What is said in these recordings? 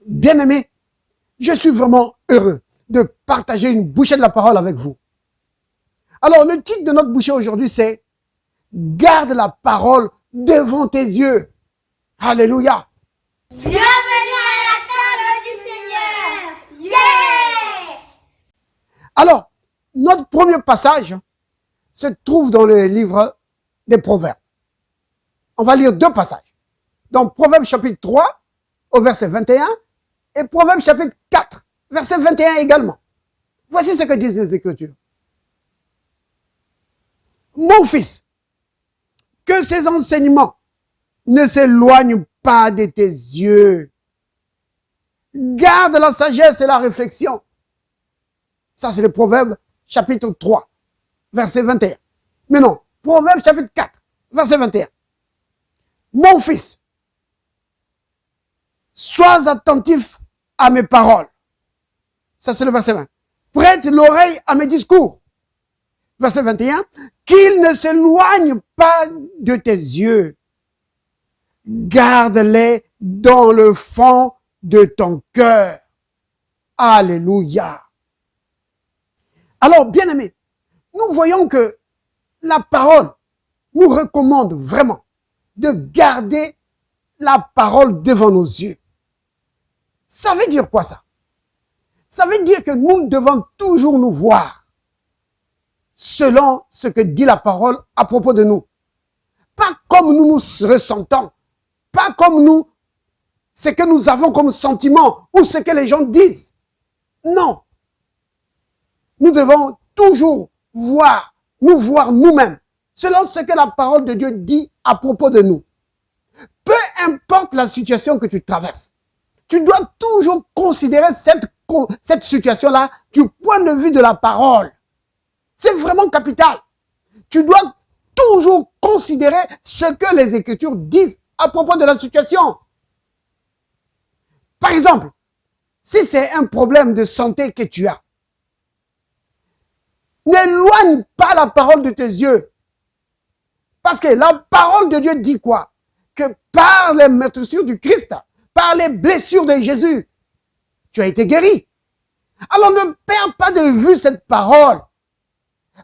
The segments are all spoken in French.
Bien-aimés, je suis vraiment heureux de partager une bouchée de la parole avec vous. Alors, le titre de notre bouchée aujourd'hui, c'est « Garde la parole devant tes yeux ». Alléluia. Bienvenue à la table du Seigneur. Yeah! Alors, notre premier passage se trouve dans le livre des Proverbes. On va lire deux passages. Dans Proverbes chapitre 3, au verset 21, et Proverbes chapitre 4, verset 21 également. Voici ce que disent les Écritures. Mon fils, que ces enseignements ne s'éloignent pas de tes yeux. Garde la sagesse et la réflexion. Ça, c'est le Proverbe chapitre 3, verset 21. Mais non, Proverbe chapitre 4, verset 21. Mon fils, sois attentif à mes paroles. Ça, c'est le verset 20. Prête l'oreille à mes discours. Verset 21. Qu'ils ne s'éloignent pas de tes yeux. Garde-les dans le fond de ton cœur. Alléluia. Alors, bien-aimés, nous voyons que la parole nous recommande vraiment de garder la parole devant nos yeux. Ça veut dire quoi ça? Ça veut dire que nous devons toujours nous voir selon ce que dit la parole à propos de nous. Pas comme nous nous ressentons, pas comme nous, ce que nous avons comme sentiment ou ce que les gens disent. Non. Nous devons toujours voir, nous voir nous-mêmes, selon ce que la parole de Dieu dit à propos de nous. Peu importe la situation que tu traverses, tu dois toujours considérer cette situation-là du point de vue de la parole. C'est vraiment capital. Tu dois toujours considérer ce que les Écritures disent à propos de la situation. Par exemple, si c'est un problème de santé que tu as, n'éloigne pas la parole de tes yeux. Parce que la parole de Dieu dit quoi? Que par les meurtrissures du Christ, par les blessures de Jésus, tu as été guéri. Alors ne perds pas de vue cette parole.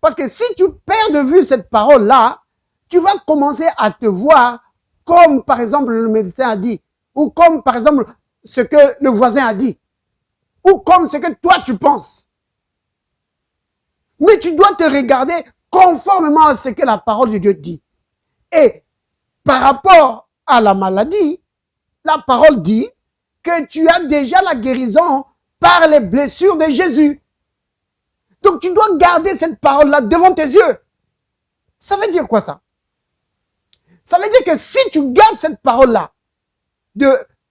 Parce que si tu perds de vue cette parole-là, tu vas commencer à te voir comme par exemple le médecin a dit, ou comme par exemple ce que le voisin a dit, ou comme ce que toi tu penses. Mais tu dois te regarder conformément à ce que la parole de Dieu dit. Et par rapport à la maladie, la parole dit que tu as déjà la guérison par les blessures de Jésus. Donc tu dois garder cette parole-là devant tes yeux. Ça veut dire quoi ça? Ça veut dire que si tu gardes cette parole-là de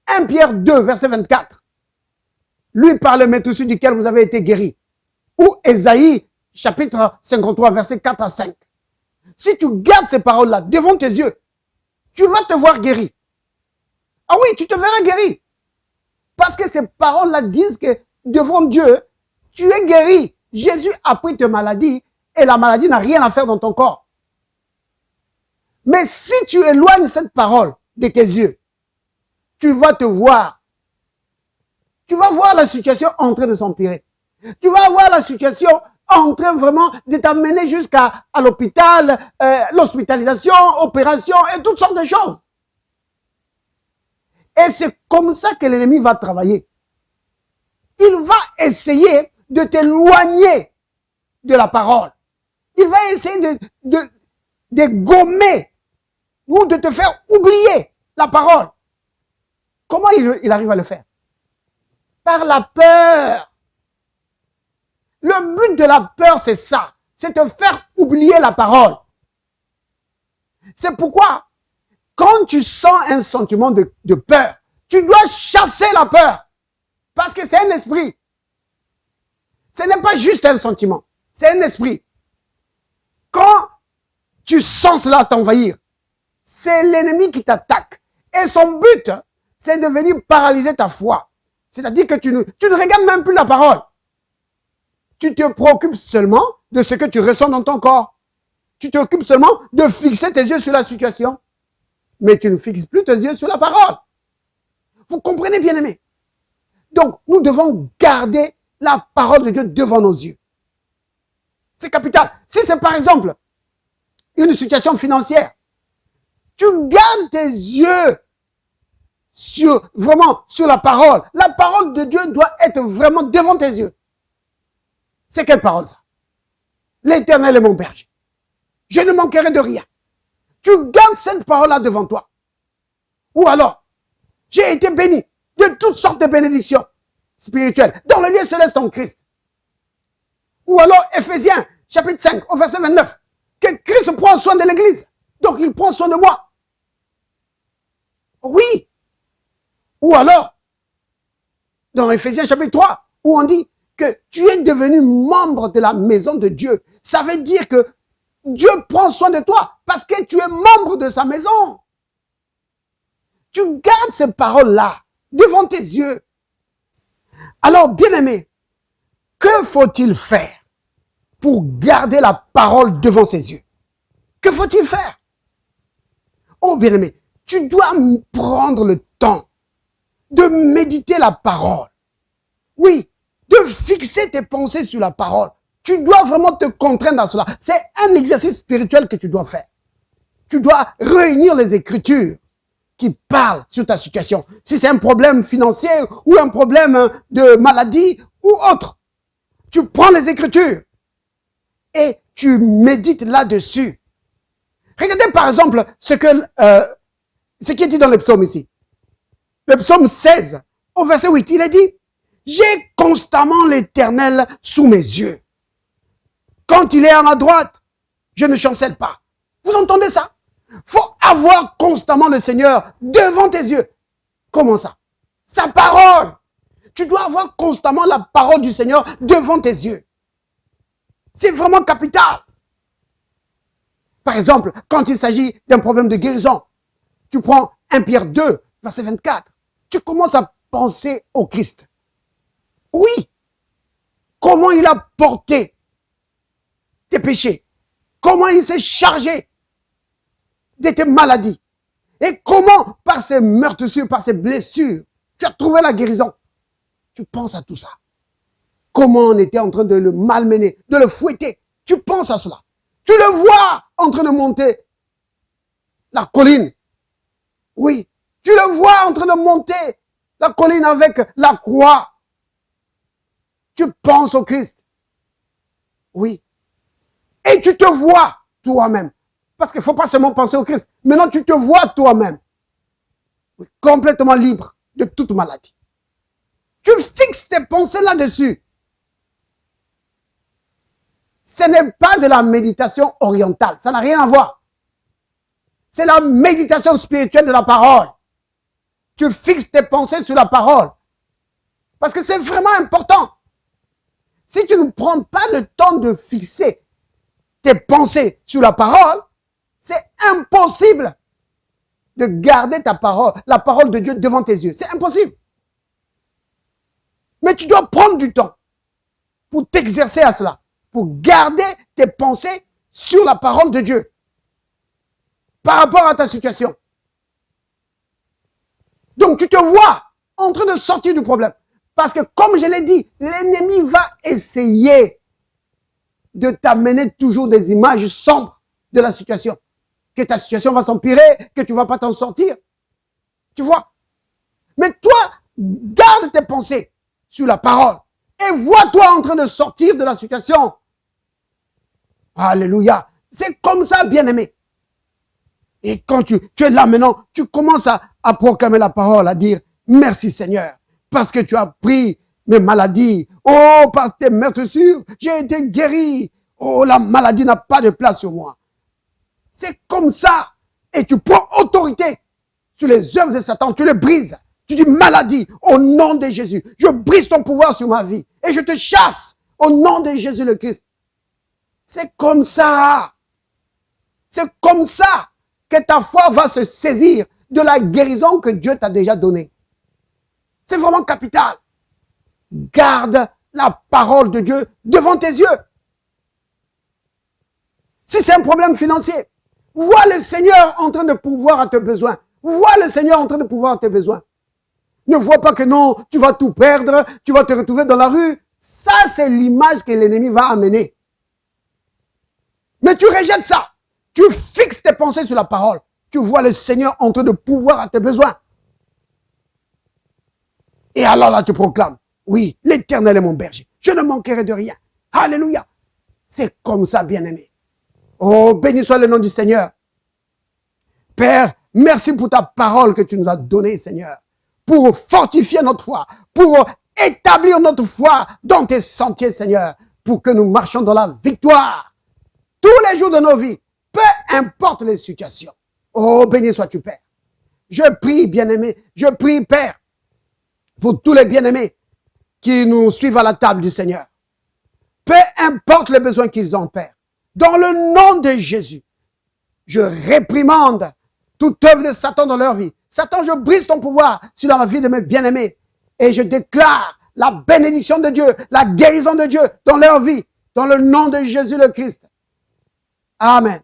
1 Pierre 2, verset 24, lui par le meurtrissure duquel vous avez été guéri, ou Ésaïe, chapitre 53, verset 4 à 5. Si tu gardes ces paroles-là devant tes yeux, tu vas te voir guéri. Ah oui, tu te verras guéri. Parce que ces paroles-là disent que devant Dieu, tu es guéri. Jésus a pris tes maladies et la maladie n'a rien à faire dans ton corps. Mais si tu éloignes cette parole de tes yeux, tu vas te voir. Tu vas voir la situation en train de s'empirer. Tu vas voir la situation en train vraiment de t'amener jusqu'à l'hôpital, l'hospitalisation, opération et toutes sortes de choses. Et c'est comme ça que l'ennemi va travailler. Il va essayer de t'éloigner de la parole. Il va essayer de gommer ou de te faire oublier la parole. Comment il arrive à le faire? Par la peur. Le but de la peur, c'est ça. C'est te faire oublier la parole. C'est pourquoi, quand tu sens un sentiment de peur, tu dois chasser la peur. Parce que c'est un esprit. Ce n'est pas juste un sentiment. C'est un esprit. Quand tu sens cela t'envahir, c'est l'ennemi qui t'attaque. Et son but, c'est de venir paralyser ta foi. C'est-à-dire que tu ne regardes même plus la parole. Tu te préoccupes seulement de ce que tu ressens dans ton corps. Tu t'occupes seulement de fixer tes yeux sur la situation. Mais tu ne fixes plus tes yeux sur la parole. Vous comprenez, bien-aimés? Donc, nous devons garder la parole de Dieu devant nos yeux. C'est capital. Si c'est par exemple une situation financière, tu gardes tes yeux vraiment sur la parole. La parole de Dieu doit être vraiment devant tes yeux. C'est quelle parole ça? L'Éternel est mon berger. Je ne manquerai de rien. Tu gardes cette parole-là devant toi. Ou alors, j'ai été béni de toutes sortes de bénédictions spirituelles dans le lieu céleste en Christ. Ou alors, Éphésiens, chapitre 5, au verset 29, que Christ prend soin de l'Église. Donc, il prend soin de moi. Oui. Ou alors, dans Éphésiens chapitre 3, où on dit que tu es devenu membre de la maison de Dieu. Ça veut dire que Dieu prend soin de toi parce que tu es membre de sa maison. Tu gardes ces paroles-là devant tes yeux. Alors, bien-aimé, que faut-il faire pour garder la parole devant ses yeux? Que faut-il faire? Oh, bien-aimé, tu dois prendre le temps de méditer la parole. Oui, de fixer tes pensées sur la parole. Tu dois vraiment te contraindre à cela. C'est un exercice spirituel que tu dois faire. Tu dois réunir les Écritures qui parlent sur ta situation. Si c'est un problème financier ou un problème de maladie ou autre, tu prends les Écritures et tu médites là-dessus. Regardez par exemple ce qui est dit dans le psaume ici. Le psaume 16, au verset 8, il est dit « J'ai constamment l'Éternel sous mes yeux. Quand il est à ma droite, je ne chancelle pas. » Vous entendez ça? Faut avoir constamment le Seigneur devant tes yeux. Comment ça? Sa parole. Tu dois avoir constamment la parole du Seigneur devant tes yeux. C'est vraiment capital. Par exemple, quand il s'agit d'un problème de guérison, tu prends 1 Pierre 2, verset 24. Tu commences à penser au Christ. Oui. Comment il a porté tes péchés. Comment il s'est chargé de tes maladies. Et comment, par ses meurtrissures, par ses blessures, tu as trouvé la guérison. Tu penses à tout ça. Comment on était en train de le malmener, de le fouetter. Tu penses à cela. Tu le vois en train de monter la colline. Oui. Tu le vois en train de monter la colline avec la croix. Tu penses au Christ. Oui. Et tu te vois toi-même. Parce qu'il ne faut pas seulement penser au Christ. Maintenant, tu te vois toi-même. Oui, complètement libre de toute maladie. Tu fixes tes pensées là-dessus. Ce n'est pas de la méditation orientale. Ça n'a rien à voir. C'est la méditation spirituelle de la parole. Tu fixes tes pensées sur la parole. Parce que c'est vraiment important. Si tu ne prends pas le temps de fixer tes pensées sur la parole, c'est impossible de garder ta parole, la parole de Dieu devant tes yeux. C'est impossible. Mais tu dois prendre du temps pour t'exercer à cela, pour garder tes pensées sur la parole de Dieu par rapport à ta situation. Donc tu te vois en train de sortir du problème. Parce que comme je l'ai dit, l'ennemi va essayer de t'amener toujours des images sombres de la situation. Que ta situation va s'empirer, que tu ne vas pas t'en sortir. Tu vois? Mais toi, garde tes pensées sur la parole. Et vois-toi en train de sortir de la situation. Alléluia. C'est comme ça, bien-aimé. Et quand tu es là maintenant, tu commences à proclamer la parole, à dire merci Seigneur, parce que tu as pris mes maladies. Oh, par tes meurtrissures, j'ai été guéri. Oh, la maladie n'a pas de place sur moi. C'est comme ça. Et tu prends autorité sur les œuvres de Satan, tu les brises. Tu dis maladie, au nom de Jésus. Je brise ton pouvoir sur ma vie. Et je te chasse au nom de Jésus le Christ. C'est comme ça. C'est comme ça que ta foi va se saisir de la guérison que Dieu t'a déjà donnée. C'est vraiment capital. Garde la parole de Dieu devant tes yeux. Si c'est un problème financier, vois le Seigneur en train de pourvoir à tes besoins. Vois le Seigneur en train de pourvoir à tes besoins. Ne vois pas que non, tu vas tout perdre, tu vas te retrouver dans la rue. Ça, c'est l'image que l'ennemi va amener. Mais tu rejettes ça. Tu fixes tes pensées sur la parole. Tu vois le Seigneur en train de pouvoir à tes besoins. Et alors là, tu proclames, oui, l'Éternel est mon berger. Je ne manquerai de rien. Alléluia. C'est comme ça, bien-aimé. Oh, béni soit le nom du Seigneur. Père, merci pour ta parole que tu nous as donnée, Seigneur, pour fortifier notre foi, pour établir notre foi dans tes sentiers, Seigneur, pour que nous marchions dans la victoire tous les jours de nos vies, peu importe les situations. Oh, béni sois-tu, Père. Je prie, bien-aimé, je prie, Père, pour tous les bien-aimés qui nous suivent à la table du Seigneur. Peu importe les besoins qu'ils ont, Père. Dans le nom de Jésus, je réprimande toute œuvre de Satan dans leur vie. Satan, je brise ton pouvoir sur la vie de mes bien-aimés. Et je déclare la bénédiction de Dieu, la guérison de Dieu dans leur vie. Dans le nom de Jésus le Christ. Amen.